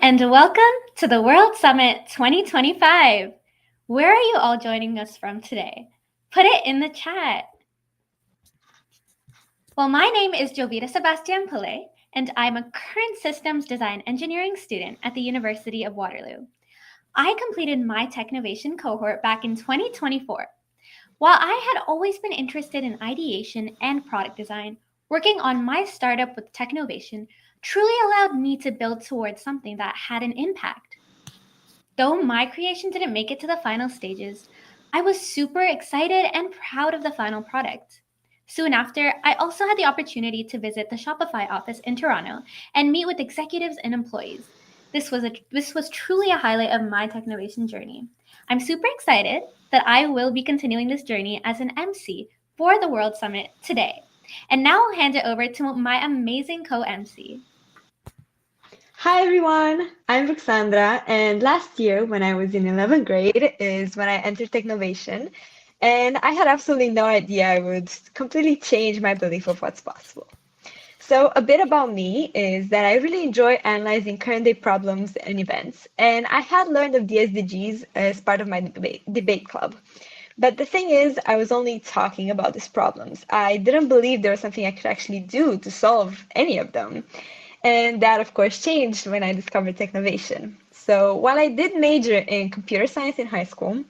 and welcome to the World Summit 2025. Where are you all joining us from today? Put it in the chat. Well, my name is Jovita Sebastian Pillay, and I'm a current systems design engineering student at the University of Waterloo. I completed my Technovation cohort back in 2024. While I had always been interested in ideation and product design, working on my startup with Technovation truly allowed me to build towards something that had an impact. Though my creation didn't make it to the final stages, I was super excited and proud of the final product. Soon after, I also had the opportunity to visit the Shopify office in Toronto and meet with executives and employees. This was truly a highlight of my Technovation journey. I'm super excited that I will be continuing this journey as an MC for the World Summit today. And now I'll hand it over to my amazing co-MC. Hi everyone, I'm Roxandra, and last year when I was in 11th grade is when I entered Technovation, and I had absolutely no idea I would completely change my belief of what's possible. So a bit about me is that I really enjoy analyzing current day problems and events, and I had learned of the SDGs as part of my debate club. But the thing is, I was only talking about these problems. I didn't believe there was something I could actually do to solve any of them. And that, of course, changed when I discovered Technovation. So while I did major in computer science in high school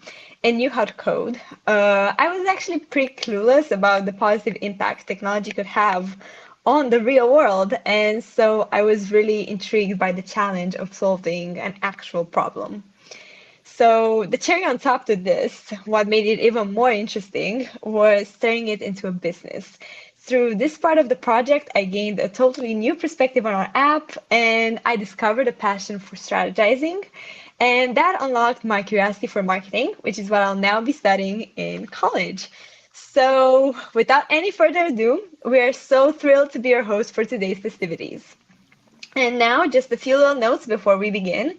and knew how to code, I was actually pretty clueless about the positive impact technology could have on the real world. And so I was really intrigued by the challenge of solving an actual problem. So the cherry on top to this, what made it even more interesting, was turning it into a business. Through this part of the project, I gained a totally new perspective on our app, and I discovered a passion for strategizing. And that unlocked my curiosity for marketing, which is what I'll now be studying in college. So, without any further ado, we are so thrilled to be your host for today's festivities. And now, just a few little notes before we begin.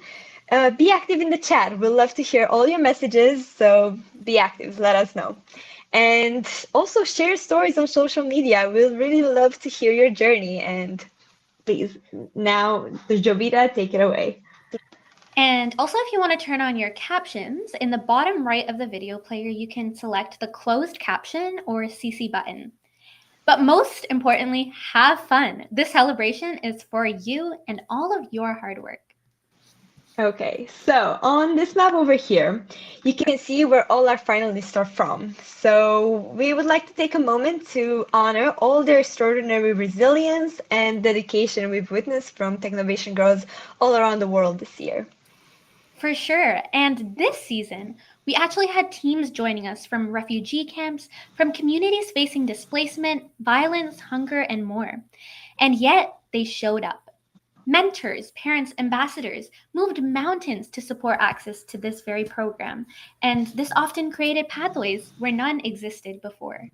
Be active in the chat. We'll love to hear all your messages, so be active. Let us know. And also share stories on social media. We'll really love to hear your journey. And please, now, Jovita, take it away. And also, if you want to turn on your captions, in the bottom right of the video player, you can select the closed caption or CC button. But most importantly, have fun. This celebration is for you and all of your hard work. Okay, so on this map over here, you can see where all our finalists are from. So we would like to take a moment to honor all their extraordinary resilience and dedication we've witnessed from Technovation Girls all around the world this year. For sure. And this season, we actually had teams joining us from refugee camps, from communities facing displacement, violence, hunger, and more. And yet, they showed up. Mentors, parents, ambassadors moved mountains to support access to this very program, and this often created pathways where none existed before.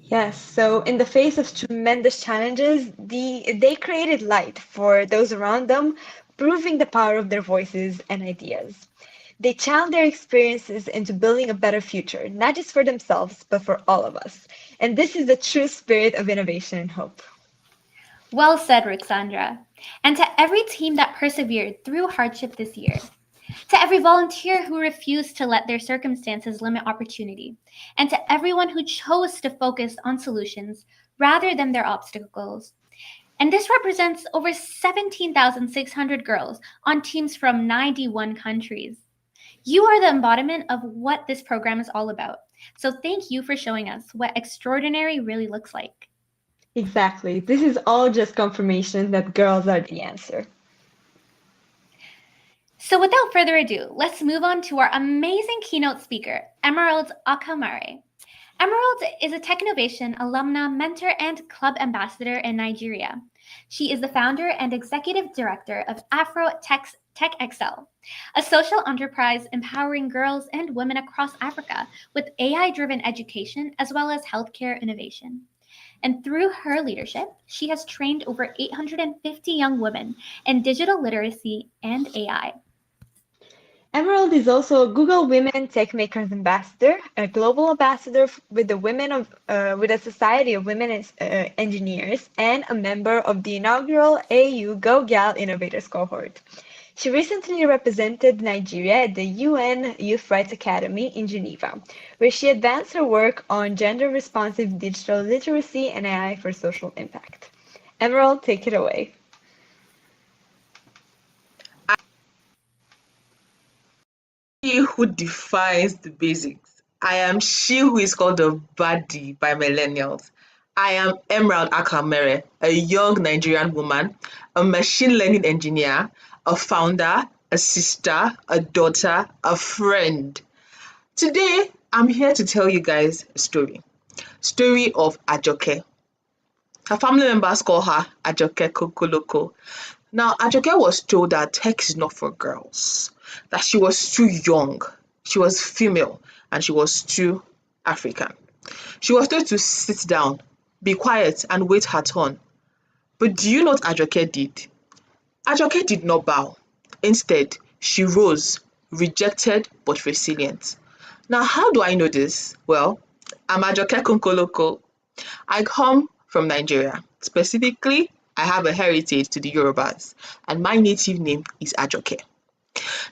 Yes, so in the face of tremendous challenges, they created light for those around them, proving the power of their voices and ideas. They channeled their experiences into building a better future, not just for themselves, but for all of us. And this is the true spirit of innovation and hope. Well said, Ruxandra. And to every team that persevered through hardship this year, to every volunteer who refused to let their circumstances limit opportunity, and to everyone who chose to focus on solutions rather than their obstacles. And this represents over 17,600 girls on teams from 91 countries. You are the embodiment of what this program is all about. So thank you for showing us what extraordinary really looks like. Exactly. This is all just confirmation that girls are the answer. So without further ado, let's move on to our amazing keynote speaker, Emerald Akamare. Emerald is a Technovation alumna, mentor, and club ambassador in Nigeria. She is the founder and executive director of Afro Tech XL, a social enterprise empowering girls and women across Africa with AI-driven education as well as healthcare innovation. And through her leadership, she has trained over 850 young women in digital literacy and AI. Emerald is also a Google Women Tech Makers Ambassador, a global ambassador with the with the Society of Women Engineers, and a member of the inaugural AU Go Gal Innovators cohort. She recently represented Nigeria at the UN Youth Rights Academy in Geneva, where she advanced her work on gender-responsive digital literacy and AI for social impact. Emerald, take it away. She who defines the basics. I am she who is called a baddie by millennials. I am Emerald Akamere, a young Nigerian woman, a machine learning engineer, a founder, a sister, a daughter, a friend. Today, I'm here to tell you guys a story. Story of Ajoke. Her family members call her Ajoke Kokoloko. Now, Ajoke was told that tech is not for girls, that she was too young, she was female, and she was too African. She was told to sit down, be quiet, and wait her turn. But do you know what Ajoke did? Ajoke did not bow. Instead, she rose, rejected but resilient. Now, how do I know this? Well, I'm Ajoke Konkoloko. I come from Nigeria. Specifically, I have a heritage to the Yorubas, and my native name is Ajoke.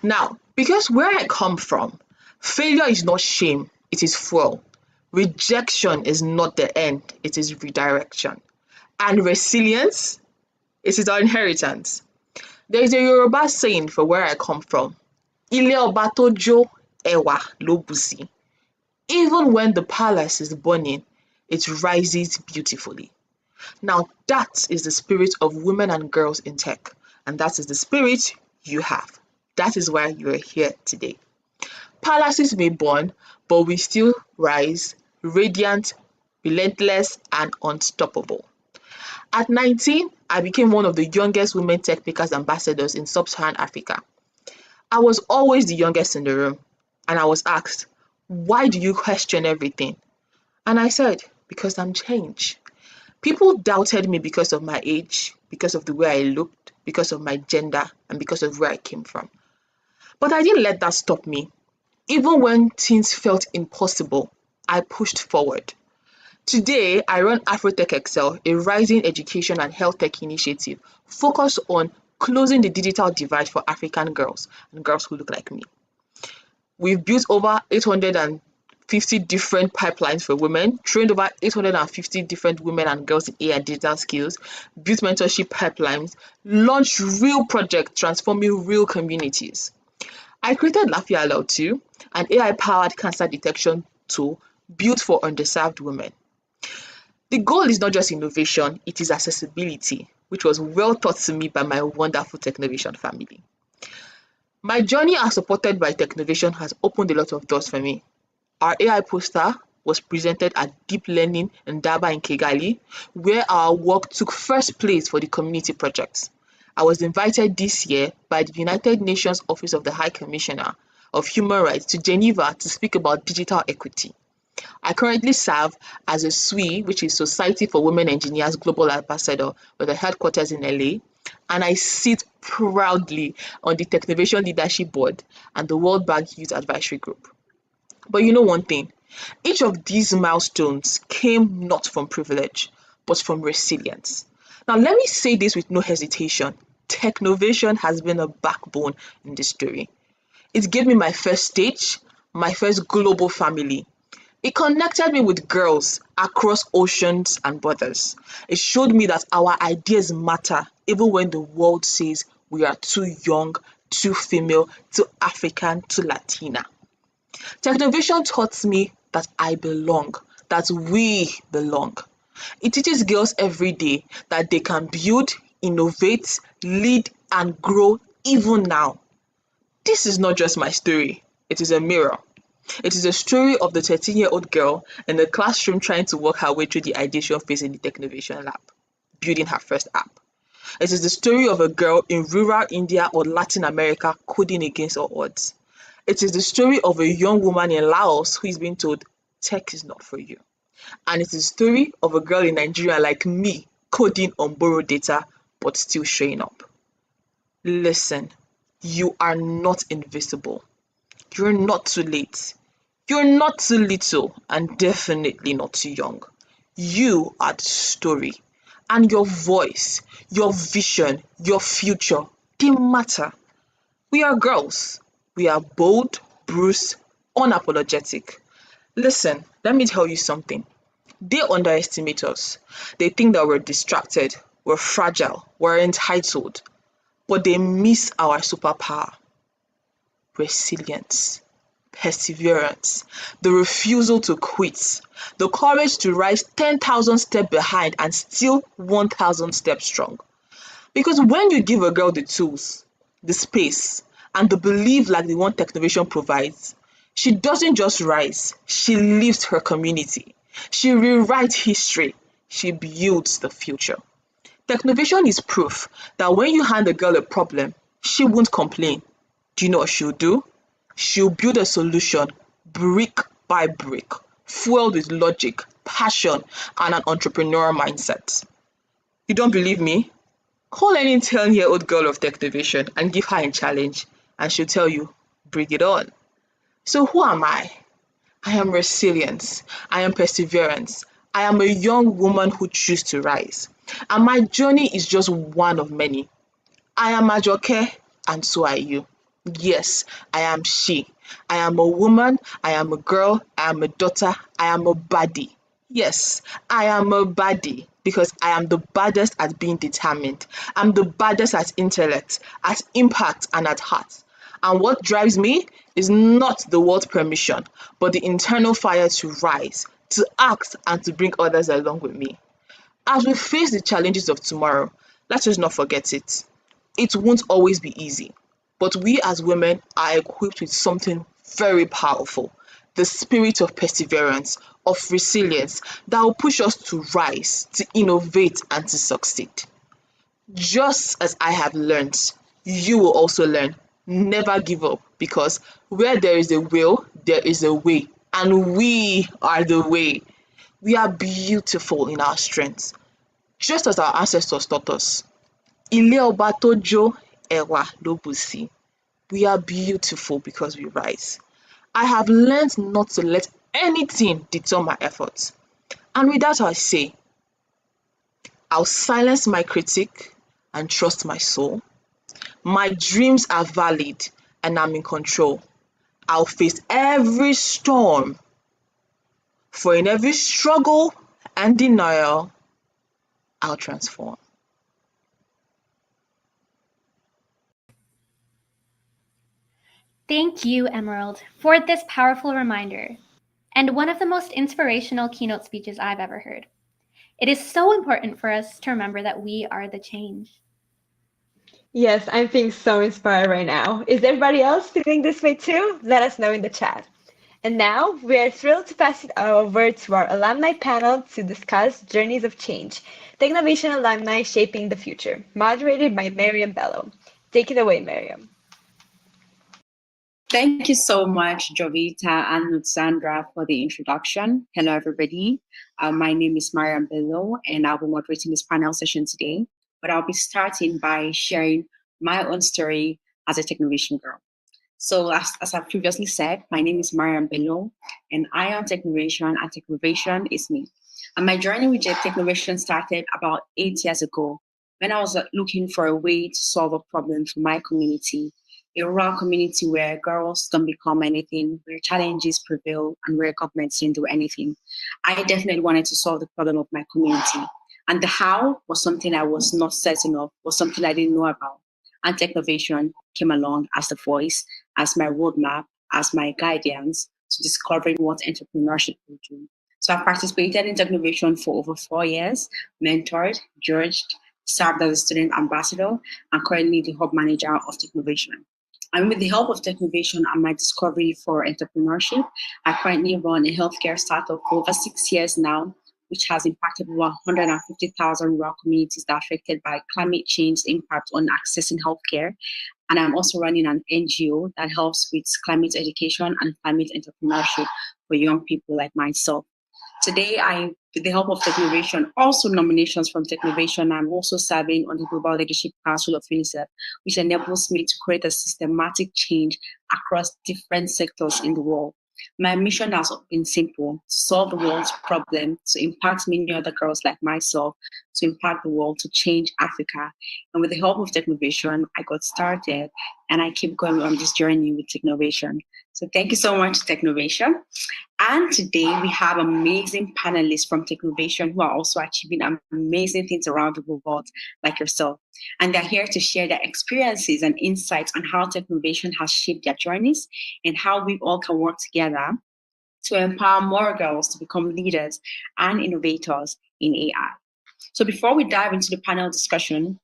Now, because where I come from, failure is not shame, it is fuel. Rejection is not the end, it is redirection. And resilience, it is our inheritance. There is a Yoruba saying for where I come from, Ile Oba to jo, Ewa lo busi. Even when the palace is burning, it rises beautifully. Now, that is the spirit of women and girls in tech, and that is the spirit you have. That is why you are here today. Palaces may burn, but we still rise, radiant, relentless, and unstoppable. At 19, I became one of the youngest women tech makers ambassadors in sub-Saharan Africa. I was always the youngest in the room, and I was asked, why do you question everything? And I said, because I'm change. People doubted me because of my age, because of the way I looked, because of my gender, and because of where I came from. But I didn't let that stop me. Even when things felt impossible, I pushed forward. Today, I run Afrotech Excel, a rising education and health tech initiative focused on closing the digital divide for African girls and girls who look like me. We've built over 850 different pipelines for women, trained over 850 different women and girls in AI and digital skills, built mentorship pipelines, launched real projects transforming real communities. I created Lafia Aloud too, an AI-powered cancer detection tool built for underserved women. The goal is not just innovation, it is accessibility, which was well taught to me by my wonderful Technovation family. My journey as supported by Technovation has opened a lot of doors for me. Our AI poster was presented at Deep Learning in Daba in Kigali, where our work took first place for the community projects. I was invited this year by the United Nations Office of the High Commissioner of Human Rights to Geneva to speak about digital equity. I currently serve as a SWE, which is Society for Women Engineers Global Ambassador with the headquarters in LA, and I sit proudly on the Technovation Leadership Board and the World Bank Youth Advisory Group. But you know one thing, each of these milestones came not from privilege, but from resilience. Now, let me say this with no hesitation. Technovation has been a backbone in this story. It gave me my first stage, my first global family. It connected me with girls across oceans and borders. It showed me that our ideas matter even when the world says we are too young, too female, too African, too Latina. Technovation taught me that I belong, that we belong. It teaches girls every day that they can build, innovate, lead, and grow even now. This is not just my story, it is a mirror. It is a story of the 13-year-old girl in the classroom trying to work her way through the ideation phase in the Technovation lab, building her first app. It is the story of a girl in rural India or Latin America coding against all odds. It is the story of a young woman in Laos who is being told, tech is not for you. And it is the story of a girl in Nigeria like me coding on borrowed data but still showing up. Listen, you are not invisible. You're not too late. You're not too little and definitely not too young. You are the story. And your voice, your vision, your future, they matter. We are girls. We are bold, bruised, unapologetic. Listen, let me tell you something. They underestimate us. They think that we're distracted, we're fragile, we're entitled, but they miss our superpower: resilience, perseverance, the refusal to quit, the courage to rise 10,000 steps behind and still 1,000 steps strong. Because when you give a girl the tools, the space, and the belief like the one Technovation provides, she doesn't just rise, she leaves her community. She rewrites history. She builds the future. Technovation is proof that when you hand a girl a problem, she won't complain. Do you know what she'll do? She'll build a solution brick by brick, fueled with logic, passion, and an entrepreneurial mindset. You don't believe me? Call any 10-year-old girl of Technovation and give her a challenge, and she'll tell you, bring it on. So who am I? I am resilience. I am perseverance. I am a young woman who chooses to rise. And my journey is just one of many. I am Ajoke, and so are you. Yes, I am she. I am a woman, I am a girl, I am a daughter, I am a baddie. Yes, I am a baddie because I am the baddest at being determined. I'm the baddest at intellect, at impact, and at heart. And what drives me is not the world permission, but the internal fire to rise, to act, and to bring others along with me. As we face the challenges of tomorrow, let us not forget it. It won't always be easy, but we as women are equipped with something very powerful: the spirit of perseverance, of resilience that will push us to rise, to innovate, and to succeed. Just as I have learned, you will also learn. Never give up, because where there is a will, there is a way, and we are the way. We are beautiful in our strengths, just as our ancestors taught us. Ilé ọba tó jó, ẹwà ló bù sí. We are beautiful because we rise. I have learned not to let anything deter my efforts. And with that, I say, I'll silence my critic and trust my soul. My dreams are valid and I'm in control. I'll face every storm, for in every struggle and denial, I'll transform. Thank you, Emerald, for this powerful reminder and one of the most inspirational keynote speeches I've ever heard. It is so important for us to remember that we are the change. Yes, I'm feeling so inspired right now. Is everybody else feeling this way too? Let us know in the chat. And now we are thrilled to pass it over to our alumni panel to discuss Journeys of Change, Technovation alumni shaping the future, moderated by Miriam Bello. Take it away, Miriam. Thank you so much, Jovita and Sandra, for the introduction. Hello, everybody. My name is Mariam Bello, and I'll be moderating this panel session today. But I'll be starting by sharing my own story as a Technovation girl. So as I previously said, my name is Mariam Bello, and I am Technovation, and Technovation is me. And my journey with Technovation started about 8 years ago when I was looking for a way to solve a problem for my community, a rural community where girls don't become anything, where challenges prevail, and where governments didn't do anything. I definitely wanted to solve the problem of my community. And the how was something I was not certain of, was something I didn't know about. And Technovation came along as the voice, as my roadmap, as my guidance to discovering what entrepreneurship could do. So I participated in Technovation for over 4 years, mentored, judged, served as a student ambassador, and currently the hub manager of Technovation. And with the help of Technovation and my discovery for entrepreneurship, I currently run a healthcare startup for over 6 years now, which has impacted over 150,000 rural communities that are affected by climate change's impact on accessing healthcare. And I'm also running an NGO that helps with climate education and climate entrepreneurship for young people like myself. Today, I with the help of Technovation, also nominations from Technovation. I'm also serving on the Global Leadership Council of UNICEF, which enables me to create a systematic change across different sectors in the world. My mission has been simple: to solve the world's problem, to impact many other girls like myself, to impact the world, to change Africa. And with the help of Technovation, I got started and I keep going on this journey with Technovation. So thank you so much, Technovation. And today we have amazing panelists from Technovation who are also achieving amazing things around the world, like yourself. And they're here to share their experiences and insights on how Technovation has shaped their journeys and how we all can work together to empower more girls to become leaders and innovators in AI. So before we dive into the panel discussion,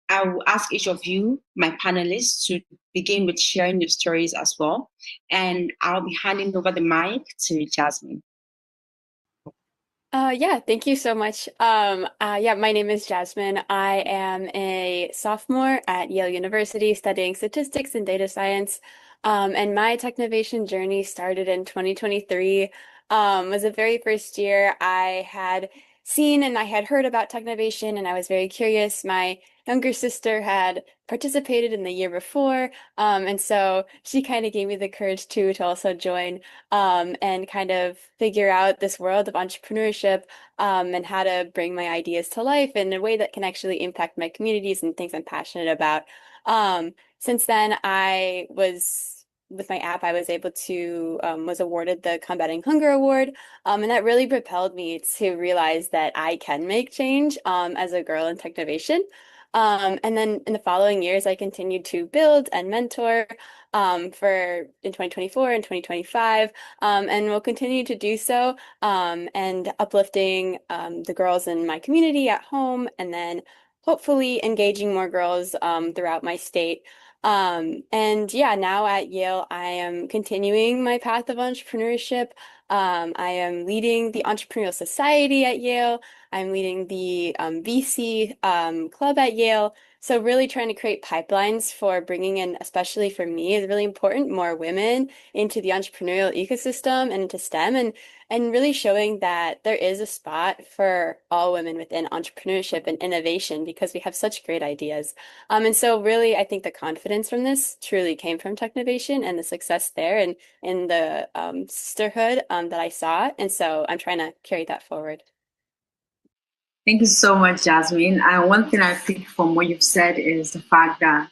I will ask each of you, my panelists, to begin with sharing your stories as well. And I'll be handing over the mic to Jasmine. Yeah, thank you so much. Yeah, my name is Jasmine. I am a sophomore at Yale University studying statistics and data science. And my Technovation journey started in 2023. Was the very first year I had seen and I had heard about Technovation, and I was very curious. My younger sister had participated in the year before, and so she kind of gave me the courage to also join and kind of figure out this world of entrepreneurship and how to bring my ideas to life in a way that can actually impact my communities and things I'm passionate about. Since then, with my app, I was able to was awarded the Combating Hunger Award, and that really propelled me to realize that I can make change as a girl in Technovation. And then in the following years, I continued to build and mentor for in 2024 and 2025, and will continue to do so, and uplifting the girls in my community at home, and then hopefully engaging more girls throughout my state. And yeah, now at Yale, I am continuing my path of entrepreneurship. I am leading the Entrepreneurial Society at Yale. I'm leading the VC club at Yale. So really trying to create pipelines for bringing in, especially for me, is really important, more women into the entrepreneurial ecosystem and into STEM, and really showing that there is a spot for all women within entrepreneurship and innovation because we have such great ideas. And so really, I think the confidence from this truly came from Technovation and the success there and in the sisterhood that I saw. And so I'm trying to carry that forward. Thank you so much, Jasmine. One thing I picked from what you've said is the fact that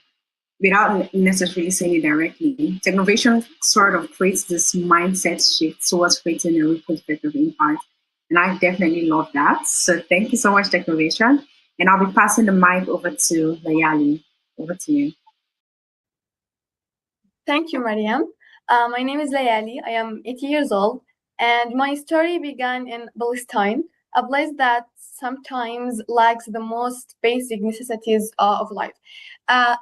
without necessarily saying it directly, Technovation sort of creates this mindset shift towards creating a ripple effect of impact. And I definitely love that. So thank you so much, Technovation. And I'll be passing the mic over to Layali. Over to you. Thank you, Mariam. My name is Layali. I am 80 years old, and my story began in Palestine, a place that sometimes lacks the most basic necessities of life.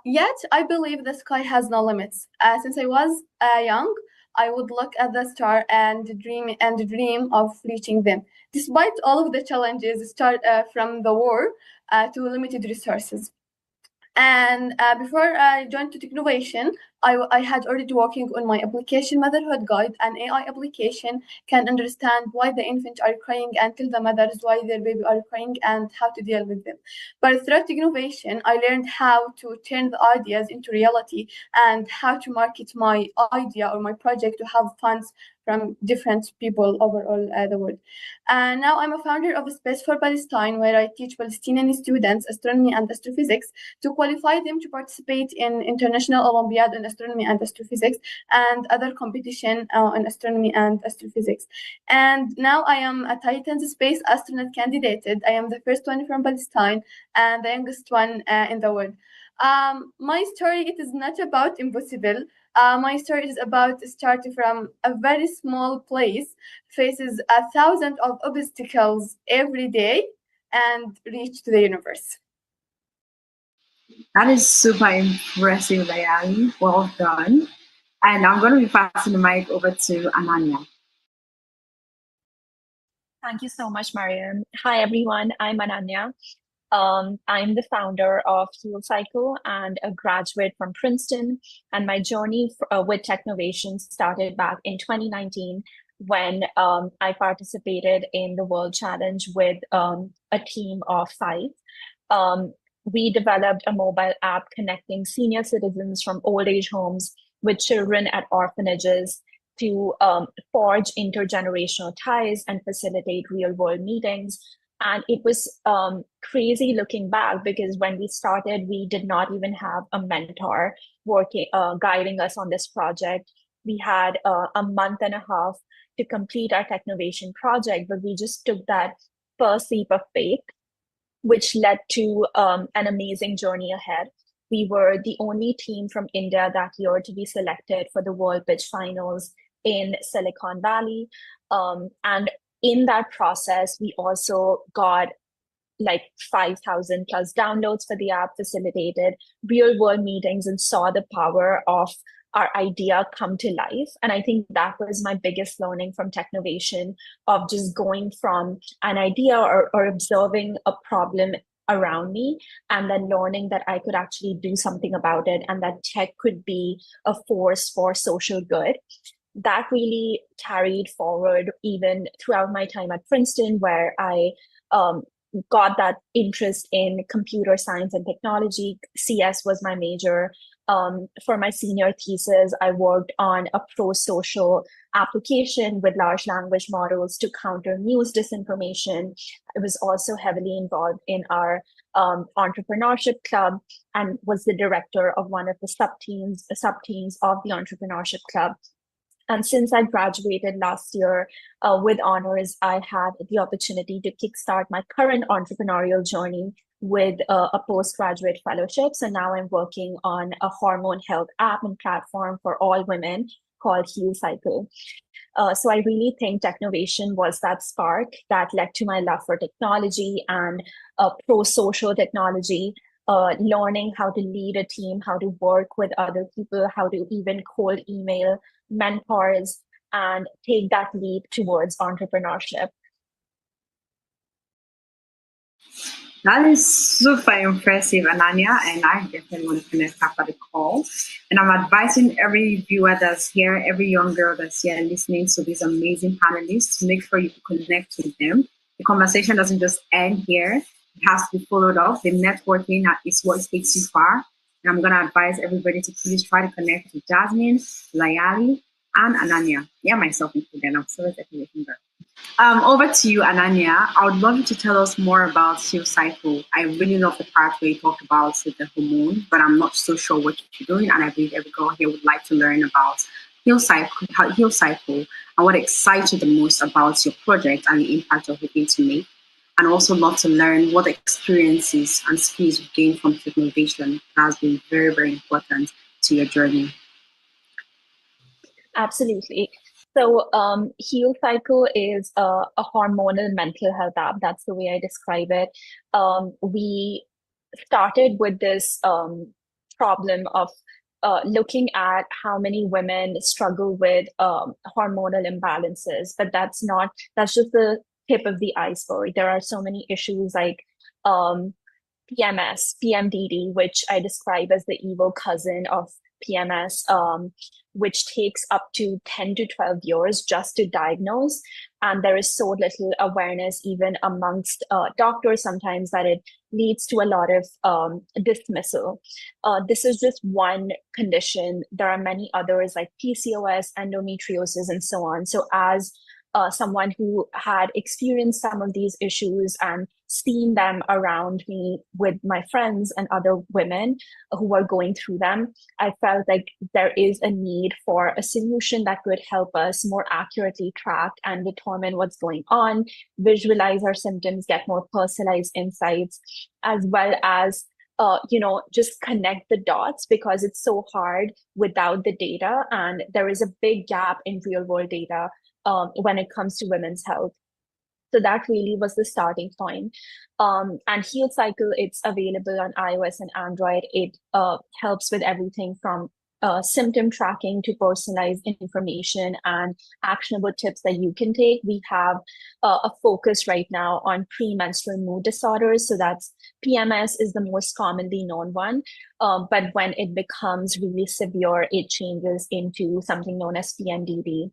Yet, I believe the sky has no limits. Since I was young, I would look at the star and dream of reaching them. Despite all of the challenges, start from the war to limited resources. And before I joined to Technovation, I had already working on my application Motherhood Guide. An AI application can understand why the infant are crying and tell the mothers why their baby are crying and how to deal with them. But through Technovation, I learned how to turn the ideas into reality and how to market my idea or my project to have funds from different people over all the world. And now I'm a founder of a Space for Palestine, where I teach Palestinian students astronomy and astrophysics to qualify them to participate in international Olympiad in astronomy and astrophysics and other competition in astronomy and astrophysics. And now I am a Titan's space astronaut candidate. I am the first one from Palestine and the youngest one in the world. My story, it is not about impossible. My story is about starting from a very small place, faces 1,000 of obstacles every day, and reach to the universe. That is super impressive, Layali. Well done. And I'm going to be passing the mic over to Ananya. Thank you so much, Mariam. Hi, everyone. I'm Ananya. I'm the founder of Fuel Cycle and a graduate from Princeton. And my journey with Technovation started back in 2019 when I participated in the World Challenge with a team of 5. Um, we developed a mobile app connecting senior citizens from old age homes with children at orphanages to forge intergenerational ties and facilitate real world meetings. And it was crazy looking back, because when we started, we did not even have a mentor working, guiding us on this project. We had a month and a half to complete our Technovation project, but we just took that first leap of faith, which led to an amazing journey ahead. We were the only team from India that year to be selected for the World Pitch Finals in Silicon Valley. And in that process, we also got like 5,000 plus downloads for the app, facilitated real world meetings, and saw the power of our idea come to life. And I think that was my biggest learning from Technovation, of just going from an idea or observing a problem around me, and then learning that I could actually do something about it, and that tech could be a force for social good. That really carried forward even throughout my time at Princeton, where I got that interest in computer science and technology. CS was my major. For my senior thesis, I worked on a pro-social application with large language models to counter news disinformation. I was also heavily involved in our entrepreneurship club, and was the director of one of the sub-teams of the entrepreneurship club. And since I graduated last year with honors, I had the opportunity to kickstart my current entrepreneurial journey with a postgraduate fellowship. So now I'm working on a hormone health app and platform for all women called Heal Cycle. So I really think Technovation was that spark that led to my love for technology and pro-social technology. Learning how to lead a team, how to work with other people, how to even cold email mentors, and take that leap towards entrepreneurship. That is super impressive, Ananya, and I definitely want to connect after the call. And I'm advising every viewer that's here, every young girl that's here listening to these amazing panelists, to make sure you connect with them. The conversation doesn't just end here. It has to be followed up. The networking is what takes you far. And I'm going to advise everybody to please try to connect with Jasmine, Layali, and Ananya. Yeah, myself included. I'm so excited. Over to you, Ananya. I would love you to tell us more about Heal Cycle. I really love the part where you talked about the hormone, but I'm not so sure what you're doing. And I believe every girl here would like to learn about Heal Cycle, and what excites you the most about your project and the impact you're hoping to make. And also love to learn what experiences and skills you've gained from Technovation that has been very, very important to your journey. Absolutely. So Heal Cycle is a hormonal mental health app. That's the way I describe it. We started with this problem of looking at how many women struggle with hormonal imbalances, but that's just the tip of the iceberg. There are so many issues like PMS, PMDD, which I describe as the evil cousin of PMS, which takes up to 10 to 12 years just to diagnose. And there is so little awareness, even amongst doctors sometimes, that it leads to a lot of dismissal. This is just one condition. There are many others like PCOS, endometriosis, and so on. So as someone who had experienced some of these issues and seen them around me with my friends and other women who were going through them, I felt like there is a need for a solution that could help us more accurately track and determine what's going on, visualize our symptoms, get more personalized insights, as well as just connect the dots, because it's so hard without the data. And there is a big gap in real world data when it comes to women's health. So that really was the starting point. And Heal Cycle, it's available on iOS and Android. It helps with everything from symptom tracking to personalized information and actionable tips that you can take. We have a focus right now on premenstrual mood disorders. So that's PMS is the most commonly known one. But when it becomes really severe, it changes into something known as PMDD.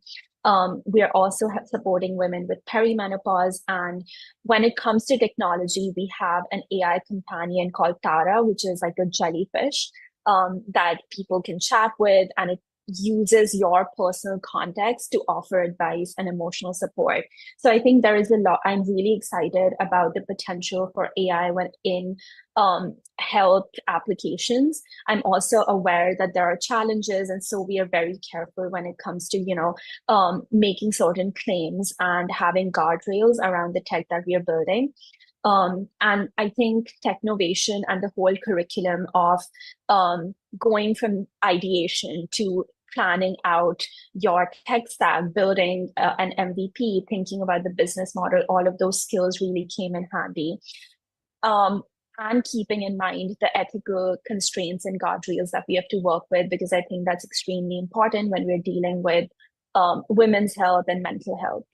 We are also supporting women with perimenopause. And when it comes to technology, we have an AI companion called Tara, which is like a jellyfish that people can chat with, and it uses your personal context to offer advice and emotional support. So I think there is a lot. I'm really excited about the potential for AI when in health applications. I'm also aware that there are challenges, and so we are very careful when it comes to making certain claims and having guardrails around the tech that we are building. And I think Technovation and the whole curriculum of going from ideation to planning out your tech stack, building an MVP, thinking about the business model, all of those skills really came in handy. And keeping in mind the ethical constraints and guardrails that we have to work with, because I think that's extremely important when we're dealing with women's health and mental health.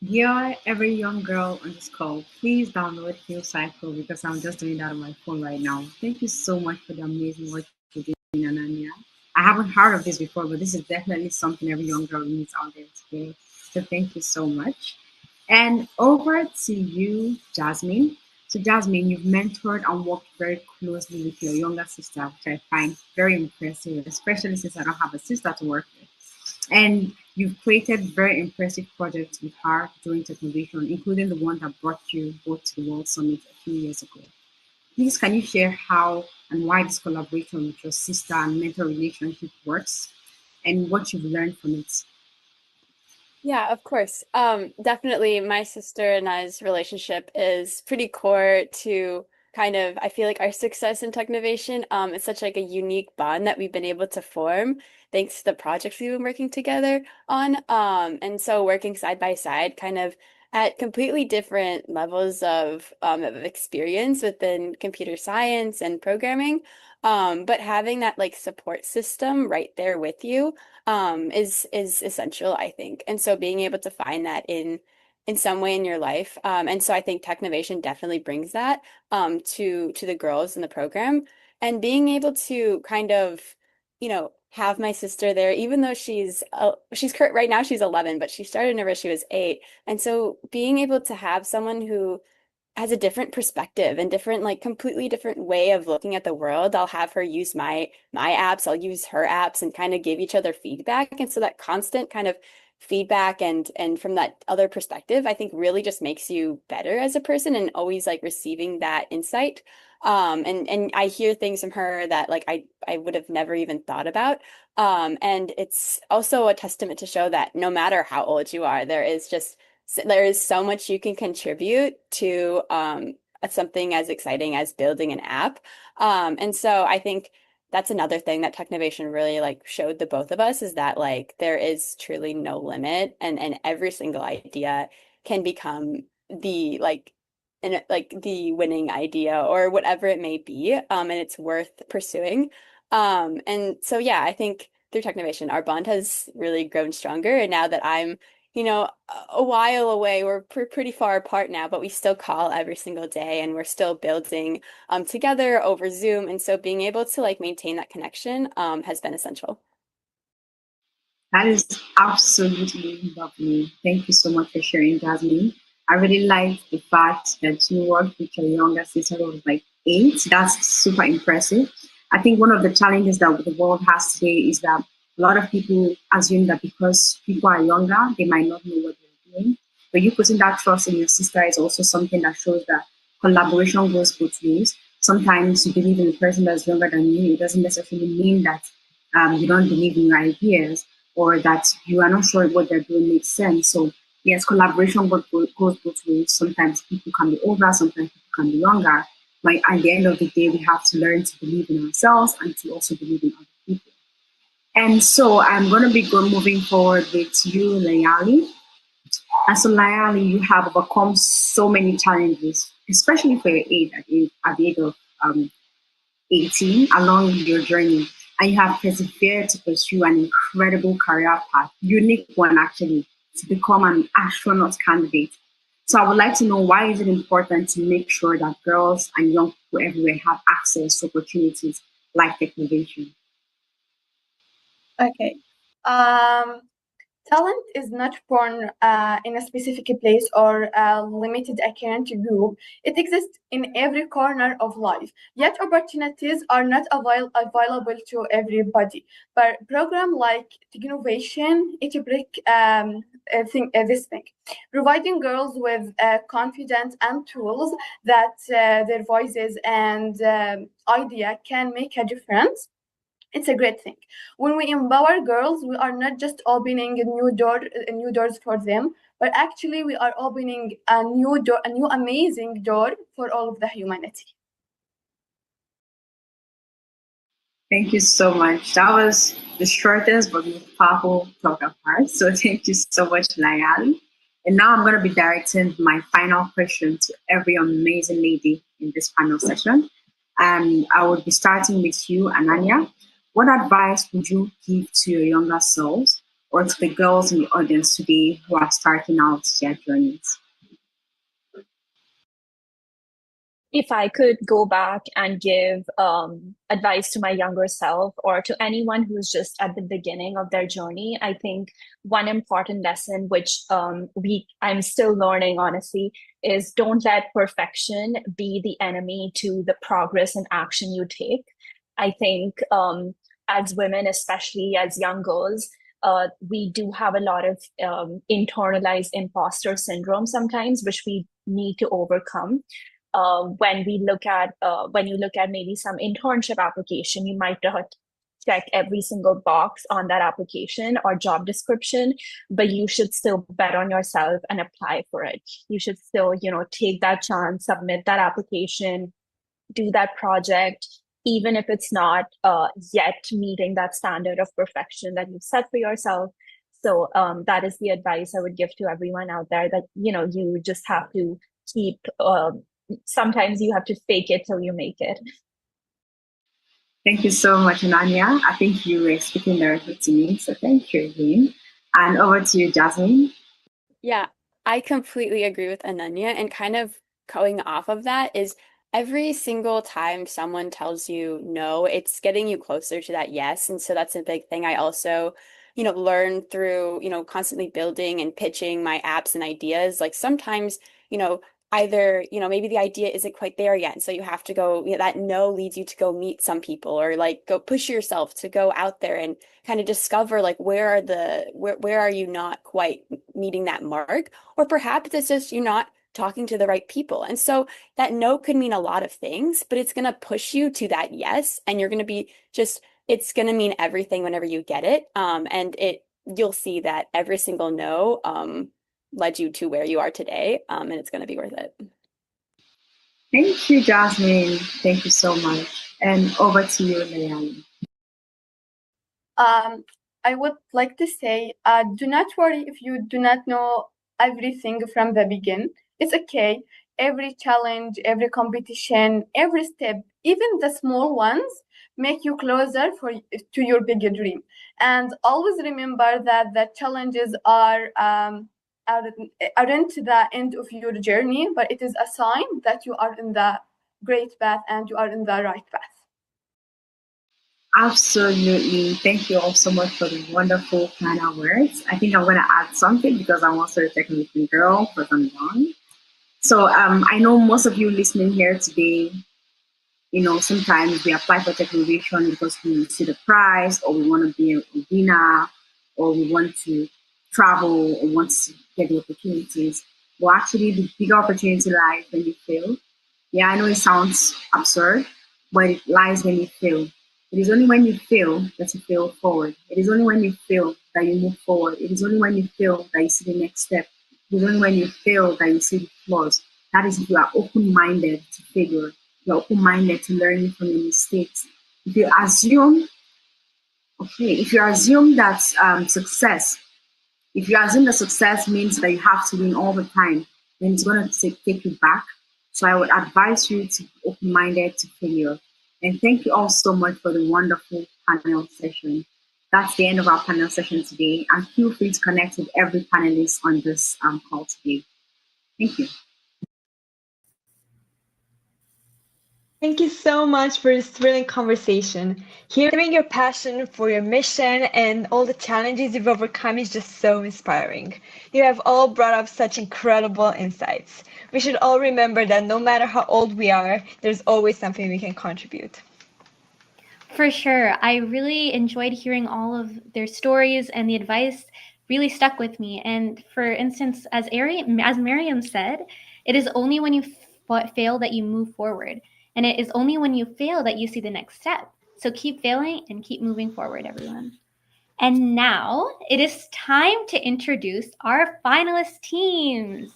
Yeah, every young girl on this call, please download Heal Cycle because I'm just doing that on my phone right now. Thank you so much for the amazing work you're doing, Ananya. I haven't heard of this before, but this is definitely something every young girl needs out there today. So thank you so much. And over to you, Jasmine. So Jasmine, you've mentored and worked very closely with your younger sister, which I find very impressive, especially since I don't have a sister to work with. And you've created very impressive projects with her during Technovation, including the one that brought you both to the World Summit a few years ago. Please, can you share how and why this collaboration with your sister and mentor relationship works and what you've learned from it? Yeah, of course. Definitely my sister and I's relationship is pretty core to kind of, I feel like our success in Technovation. It's such like a unique bond that we've been able to form thanks to the projects we've been working together on. And so working side by side, kind of at completely different levels of experience within computer science and programming. But having that like support system right there with you is essential, I think. And so being able to find that in some way in your life. And so I think Technovation definitely brings that to the girls in the program. And being able to kind of, have my sister there, even though right now she's 11, but she started whenever she was 8. And so being able to have someone who has a different perspective and different, like completely different way of looking at the world. I'll have her use my apps, I'll use her apps and kind of give each other feedback. And so that constant kind of feedback and from that other perspective, I think really just makes you better as a person and always like receiving that insight. And I hear things from her that like I would have never even thought about. And it's also a testament to show that no matter how old you are, there is so much you can contribute to something as exciting as building an app. And so I think that's another thing that Technovation really like showed the both of us is that like there is truly no limit and every single idea can become the the winning idea or whatever it may be. And it's worth pursuing. And so yeah, I think through Technovation, our bond has really grown stronger. And now that I'm a while away. We're pretty far apart now, but we still call every single day and we're still building together over Zoom. And so being able to like maintain that connection has been essential. That is absolutely lovely. Thank you so much for sharing, Jasmine. I really like the fact that you worked with your younger sister who was like 8. That's super impressive. I think one of the challenges that the world has today is that a lot of people assume that because people are younger, they might not know what they're doing. But you putting that trust in your sister is also something that shows that collaboration goes both ways. Sometimes you believe in the person that's younger than you. It doesn't necessarily mean that you don't believe in your ideas or that you are not sure what they're doing makes sense. So yes, collaboration goes both ways. Sometimes people can be older, sometimes people can be younger. But at the end of the day, we have to learn to believe in ourselves and to also believe in other people. And so I'm going to be moving forward with you, Layali. And so, Layali, you have overcome so many challenges, especially for your age, at the age of 18, along your journey. And you have persevered to pursue an incredible career path, unique one actually, to become an astronaut candidate. So I would like to know, why is it important to make sure that girls and young people everywhere have access to opportunities like Technovation? Okay. Um, Talent is not born in a specific place or a limited account group. It exists in every corner of life. Yet opportunities are not available to everybody. But program like Technovation, it break this thing, providing girls with confidence and tools that their voices and idea can make a difference. It's a great thing. When we empower girls, we are not just opening new doors for them, but actually we are opening a new door, a new amazing door for all of the humanity. Thank you so much. That was the shortest but most powerful talk apart. So thank you so much, Layali. And now I'm going to be directing my final question to every amazing lady in this panel session. And I will be starting with you, Ananya. What advice would you give to your younger selves or to the girls in the audience today who are starting out their journeys? If I could go back and give advice to my younger self or to anyone who's just at the beginning of their journey, I think one important lesson, which I'm still learning, honestly, is don't let perfection be the enemy to the progress and action you take. I think as women, especially as young girls, we do have a lot of internalized imposter syndrome sometimes, which we need to overcome. When you look at maybe some internship application, you might not check every single box on that application or job description, but you should still bet on yourself and apply for it. You should still, take that chance, submit that application, do that project, even if it's not yet meeting that standard of perfection that you've set for yourself. So that is the advice I would give to everyone out there, that, you just have to keep sometimes you have to fake it till you make it. Thank you so much, Ananya. I think you were speaking directly to me, so thank you again. And over to you, Jasmine. Yeah, I completely agree with Ananya, and kind of going off of that is every single time someone tells you no, it's getting you closer to that yes. And so that's a big thing. I also, learn through, constantly building and pitching my apps and ideas. Like sometimes, either, maybe the idea isn't quite there yet. And so you have to go, that no leads you to go meet some people or like go push yourself to go out there and kind of discover like where are you not quite meeting that mark, or perhaps it's just you're not talking to the right people. And so that no could mean a lot of things, but it's going to push you to that yes, and you're going to be it's going to mean everything whenever you get it. And you'll see that every single no led you to where you are today, and it's going to be worth it. Thank you, Jasmine. Thank you so much. And over to you, Layali. I would like to say, do not worry if you do not know everything from the beginning. It's okay. Every challenge, every competition, every step, even the small ones, make you closer to your bigger dream. And always remember that the challenges aren't the end of your journey, but it is a sign that you are in the great path and you are in the right path. Absolutely. Thank you all so much for the wonderful final words. I think I'm going to add something because I'm also a Technovation girl for some young. So I know most of you listening here today, sometimes we apply for Technovation because we see the prize or we want to be a winner or we want to travel or want to get the opportunities. But actually, the bigger opportunity lies when you fail. Yeah, I know it sounds absurd, but it lies when you fail. It is only when you fail that you fail forward. It is only when you fail that you move forward. It is only when you fail that you see the next step. It is only when you fail that you see the flaws. That is if you are open-minded to failure. You're open-minded to learning from your mistakes. If you assume that success, if you assume that success means that you have to win all the time, then it's going to take you back. So I would advise you to be open-minded to failure. And thank you all so much for the wonderful panel session. That's the end of our panel session today. And feel free to connect with every panelist on this call today. Thank you. Thank you so much for this thrilling conversation. Hearing your passion for your mission and all the challenges you've overcome is just so inspiring. You have all brought up such incredible insights. We should all remember that no matter how old we are, there's always something we can contribute. For sure. I really enjoyed hearing all of their stories, and the advice really stuck with me. And for instance, as Miriam said, it is only when you fail that you move forward. And it is only when you fail that you see the next step. So keep failing and keep moving forward, everyone. And now it is time to introduce our finalist teams.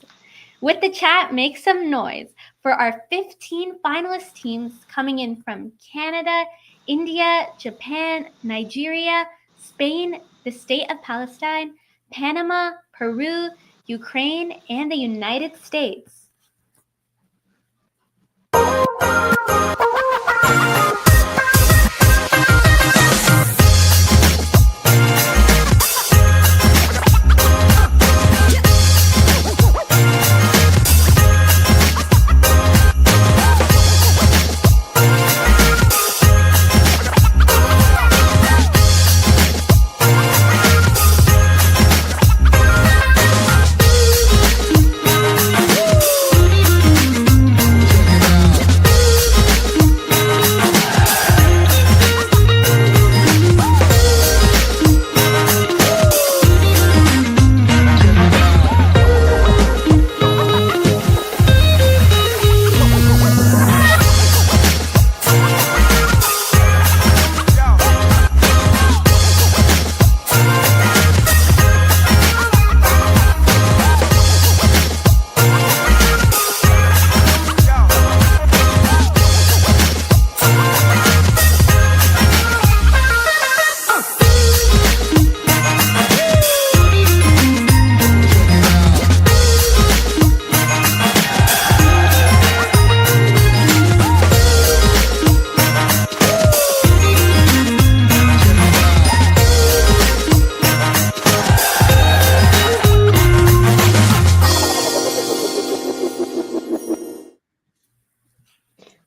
With the chat, make some noise for our 15 finalist teams coming in from Canada, India, Japan, Nigeria, Spain, the State of Palestine, Panama, Peru, Ukraine, and the United States.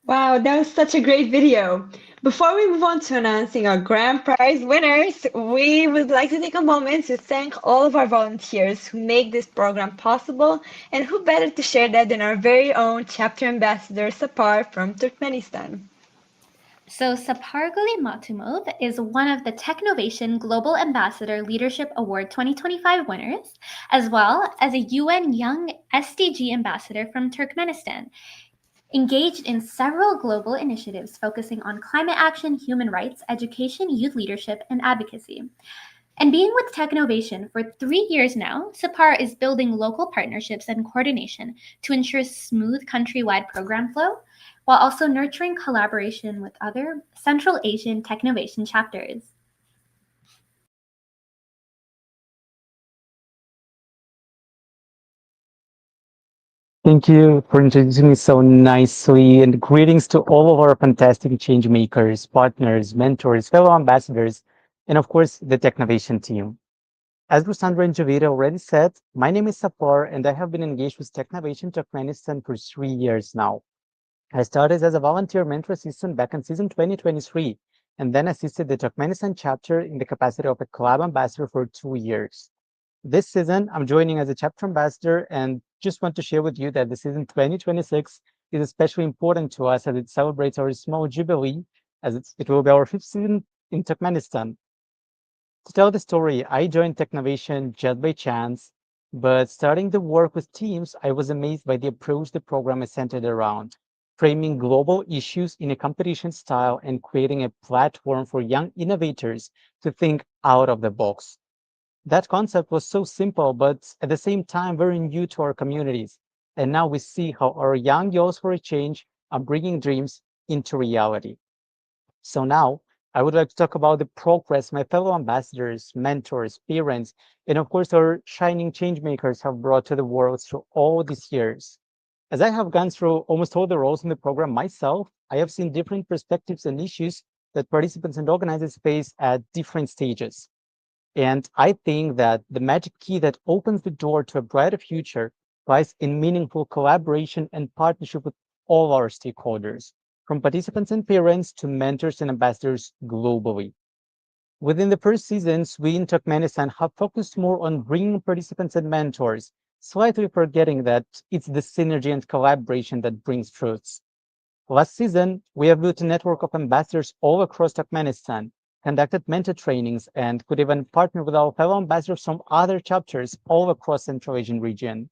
Wow, that was such a great video. Before we move on to announcing our grand prize winners, we would like to take a moment to thank all of our volunteers who make this program possible, and who better to share that than our very own chapter ambassador Sapar from Turkmenistan. So Saparguli Matumov is one of the Technovation Global Ambassador Leadership Award 2025 winners, as well as a UN Young SDG Ambassador from Turkmenistan, engaged in several global initiatives focusing on climate action, human rights, education, youth leadership, and advocacy. And being with Technovation for 3 years now, Sapar is building local partnerships and coordination to ensure smooth countrywide program flow, while also nurturing collaboration with other Central Asian Technovation chapters. Thank you for introducing me so nicely, and greetings to all of our fantastic change makers, partners, mentors, fellow ambassadors, and of course, the Technovation team. As Rusandra and Javita already said, my name is Sapar, and I have been engaged with Technovation Turkmenistan for 3 years now. I started as a volunteer mentor assistant back in season 2023, and then assisted the Turkmenistan chapter in the capacity of a club ambassador for 2 years. This season, I'm joining as a chapter ambassador, and just want to share with you that the season 2026 is especially important to us as it celebrates our small jubilee, as it will be our 5th season in Turkmenistan. To tell the story, I joined Technovation just by chance, but starting the work with teams, I was amazed by the approach the program is centered around, framing global issues in a competition style and creating a platform for young innovators to think out of the box. That concept was so simple, but at the same time, very new to our communities. And now we see how our young youths for a change are bringing dreams into reality. So now I would like to talk about the progress my fellow ambassadors, mentors, parents, and of course our shining change makers have brought to the world through all these years. As I have gone through almost all the roles in the program myself, I have seen different perspectives and issues that participants and organizers face at different stages. And I think that the magic key that opens the door to a brighter future lies in meaningful collaboration and partnership with all our stakeholders. from participants and parents to mentors and ambassadors globally. Within the first seasons, we in Turkmenistan have focused more on bringing participants and mentors, slightly forgetting that it's the synergy and collaboration that brings fruits. Last season, we have built a network of ambassadors all across Turkmenistan, conducted mentor trainings, and could even partner with our fellow ambassadors from other chapters all across Central Asian region.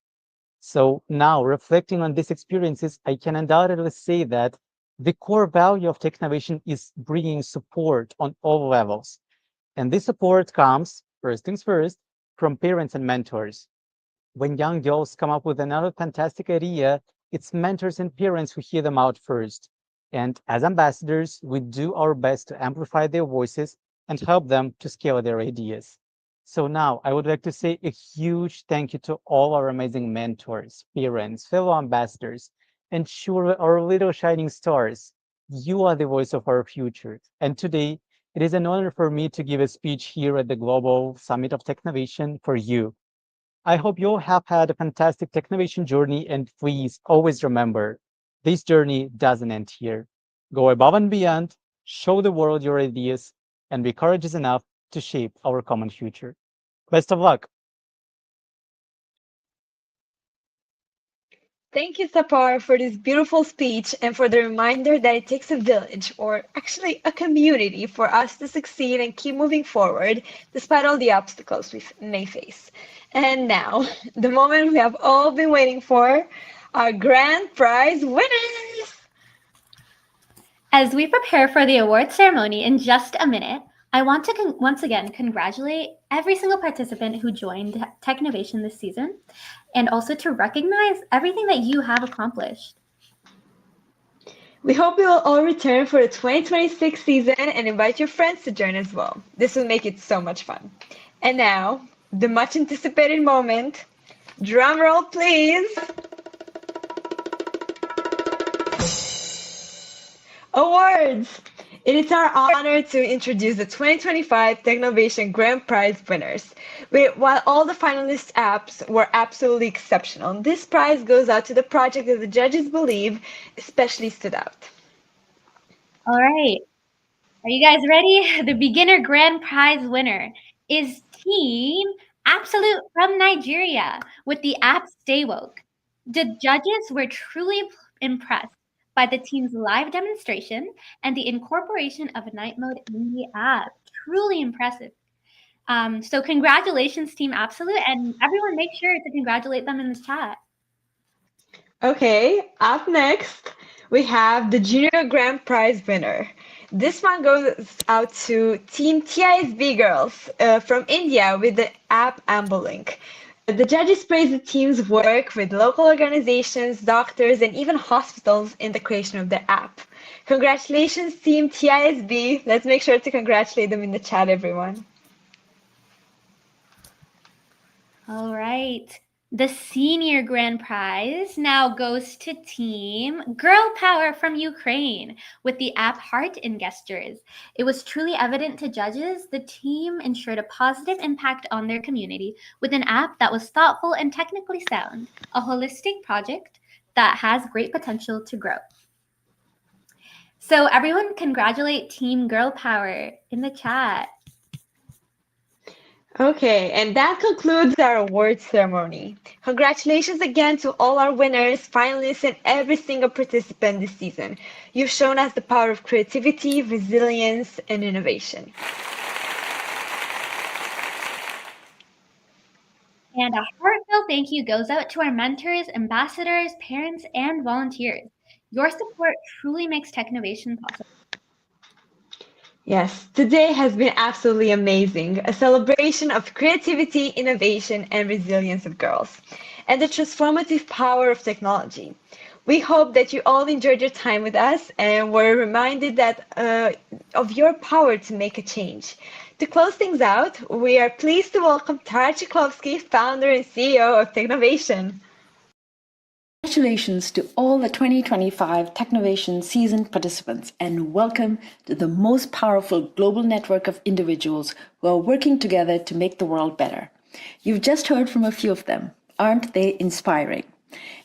So now, reflecting on these experiences, I can undoubtedly say that the core value of Technovation is bringing support on all levels. And this support comes, first things first, from parents and mentors. When young girls come up with another fantastic idea, it's mentors and parents who hear them out first. And as ambassadors, we do our best to amplify their voices and help them to scale their ideas. So now I would like to say a huge thank you to all our amazing mentors, parents, fellow ambassadors, and sure, our little shining stars. You are the voice of our future. And today, it is an honor for me to give a speech here at the Global Summit of Technovation for you. I hope you all have had a fantastic Technovation journey, and please always remember, this journey doesn't end here. Go above and beyond, show the world your ideas, and be courageous enough to shape our common future. Best of luck. Thank you, Sapar, for this beautiful speech and for the reminder that it takes a village, or actually a community, for us to succeed and keep moving forward despite all the obstacles we may face. And now, the moment we have all been waiting for, our grand prize winners! As we prepare for the award ceremony in just a minute, I want to once again congratulate every single participant who joined Technovation this season, and also to recognize everything that you have accomplished. We hope you will all return for the 2026 season and invite your friends to join as well. This will make it so much fun. And now, the much anticipated moment. Drum roll, please. Awards! It is our honor to introduce the 2025 Technovation Grand Prize winners. While all the finalist apps were absolutely exceptional, this prize goes out to the project that the judges believe especially stood out. All right. Are you guys ready? The beginner grand prize winner is Team Absolute from Nigeria with the app Stay Woke. The judges were truly impressed by the team's live demonstration and the incorporation of night mode in the app. Truly impressive. So congratulations, Team Absolute, and everyone make sure to congratulate them in the chat. Okay, up next, we have the Junior Grand Prize winner. This one goes out to Team TISB Girls from India with the app AmboLink. The judges praised the team's work with local organizations, doctors, and even hospitals in the creation of the app. Congratulations, Team TISB. Let's make sure to congratulate them in the chat, everyone. All right. The senior grand prize now goes to Team Girl Power from Ukraine with the app Heart and Gestures. It was truly evident to judges the team ensured a positive impact on their community with an app that was thoughtful and technically sound, a holistic project that has great potential to grow. So everyone congratulate Team Girl Power in the chat. Okay, and that concludes our awards ceremony. Congratulations again to all our winners, finalists, and every single participant this season. You've shown us the power of creativity, resilience, and innovation. And a heartfelt thank you goes out to our mentors, ambassadors, parents, and volunteers. Your support truly makes Technovation possible. Yes, today has been absolutely amazing, a celebration of creativity, innovation, and resilience of girls, and the transformative power of technology. We hope that you all enjoyed your time with us and were reminded that of your power to make a change. To close things out, we are pleased to welcome Tara Chiklovsky, founder and CEO of Technovation. Congratulations to all the 2025 Technovation season participants, and welcome to the most powerful global network of individuals who are working together to make the world better. You've just heard from a few of them. Aren't they inspiring?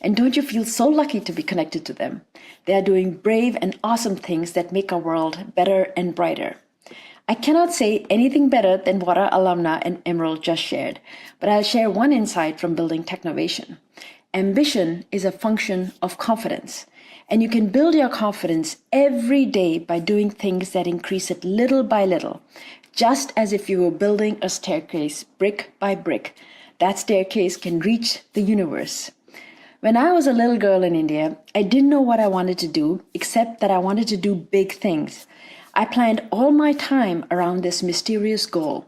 And don't you feel so lucky to be connected to them? They are doing brave and awesome things that make our world better and brighter. I cannot say anything better than what our alumna and Emerald just shared, but I'll share one insight from building Technovation. Ambition is a function of confidence, and you can build your confidence every day by doing things that increase it little by little, just as if you were building a staircase brick by brick. That staircase can reach the universe. When I was a little girl in India, I didn't know what I wanted to do, except that I wanted to do big things. I planned all my time around this mysterious goal.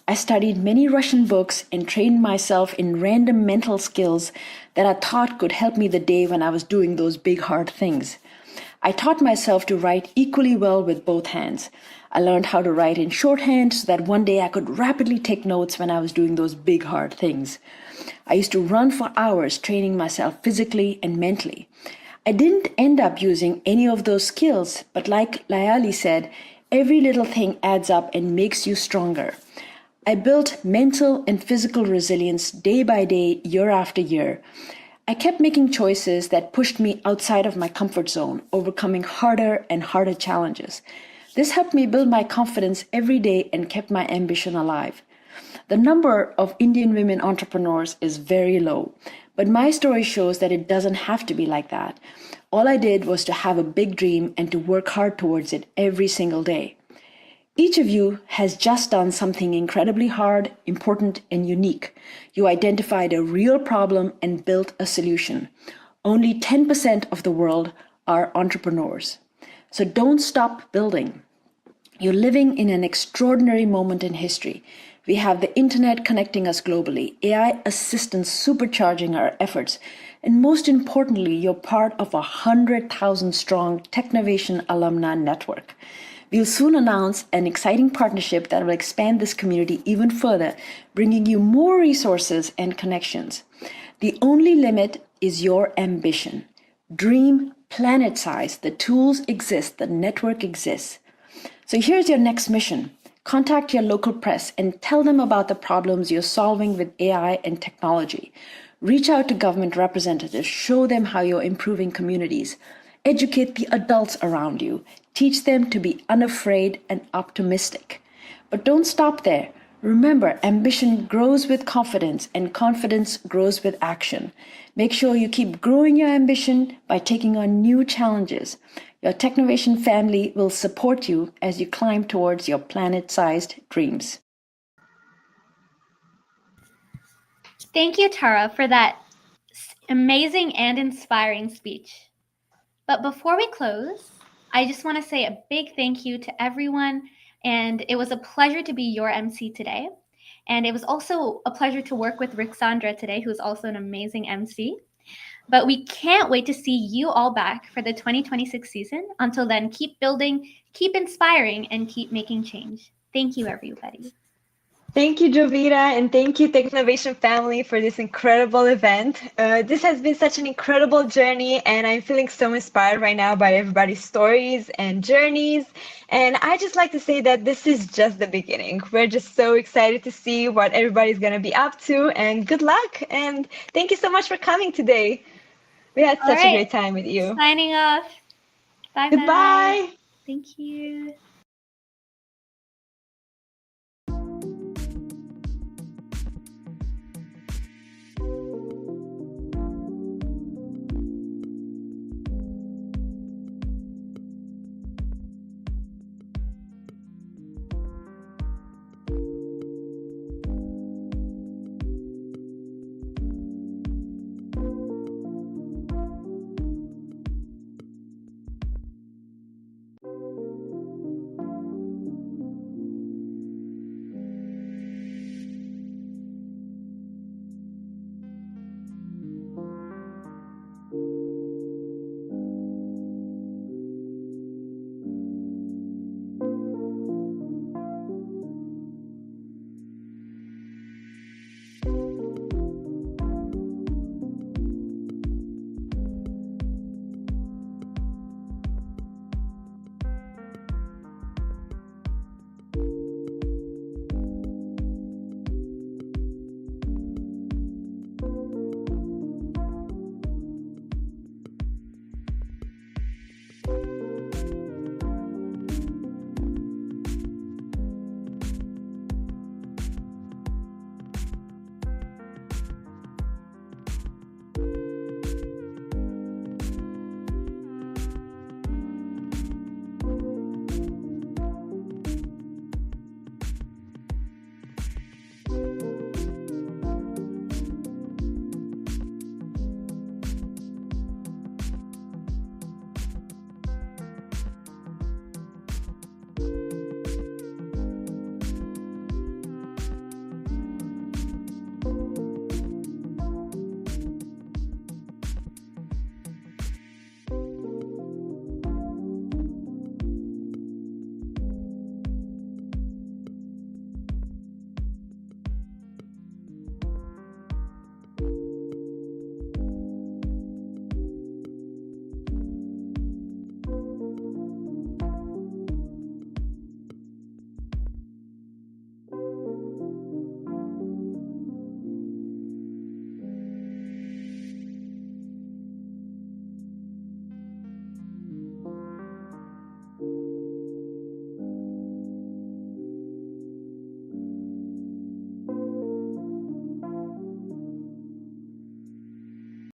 I studied many Russian books and trained myself in random mental skills that I thought could help me the day when I was doing those big, hard things. I taught myself to write equally well with both hands. I learned how to write in shorthand so that one day I could rapidly take notes when I was doing those big, hard things. I used to run for hours training myself physically and mentally. I didn't end up using any of those skills, but like Layali said, every little thing adds up and makes you stronger. I built mental and physical resilience day by day, year after year. I kept making choices that pushed me outside of my comfort zone, overcoming harder and harder challenges. This helped me build my confidence every day and kept my ambition alive. The number of Indian women entrepreneurs is very low, but my story shows that it doesn't have to be like that. All I did was to have a big dream and to work hard towards it every single day. Each of you has just done something incredibly hard, important, and unique. You identified a real problem and built a solution. Only 10% of the world are entrepreneurs. So don't stop building. You're living in an extraordinary moment in history. We have the internet connecting us globally, AI assistants supercharging our efforts, and most importantly, you're part of a 100,000 strong Technovation alumni network. We'll soon announce an exciting partnership that will expand this community even further, bringing you more resources and connections. The only limit is your ambition. Dream planet size. The tools exist, the network exists. So here's your next mission. Contact your local press and tell them about the problems you're solving with AI and technology. Reach out to government representatives, show them how you're improving communities. Educate the adults around you. Teach them to be unafraid and optimistic. But don't stop there. Remember, ambition grows with confidence and confidence grows with action. Make sure you keep growing your ambition by taking on new challenges. Your Technovation family will support you as you climb towards your planet-sized dreams. Thank you, Tara, for that amazing and inspiring speech. But before we close, I just want to say a big thank you to everyone, and it was a pleasure to be your MC today. And it was also a pleasure to work with Rixandra today, who's also an amazing MC. But we can't wait to see you all back for the 2026 season. Until then, keep building, keep inspiring, and keep making change. Thank you, everybody. Thank you, Jovita, and thank you, Technovation family, for this incredible event. This has been such an incredible journey, and I'm feeling so inspired right now by everybody's stories and journeys. And I just like to say that this is just the beginning. We're just so excited to see what everybody's going to be up to, and good luck. And thank you so much for coming today. We had such a great time with you. Signing off. Bye. Goodbye. Thank you.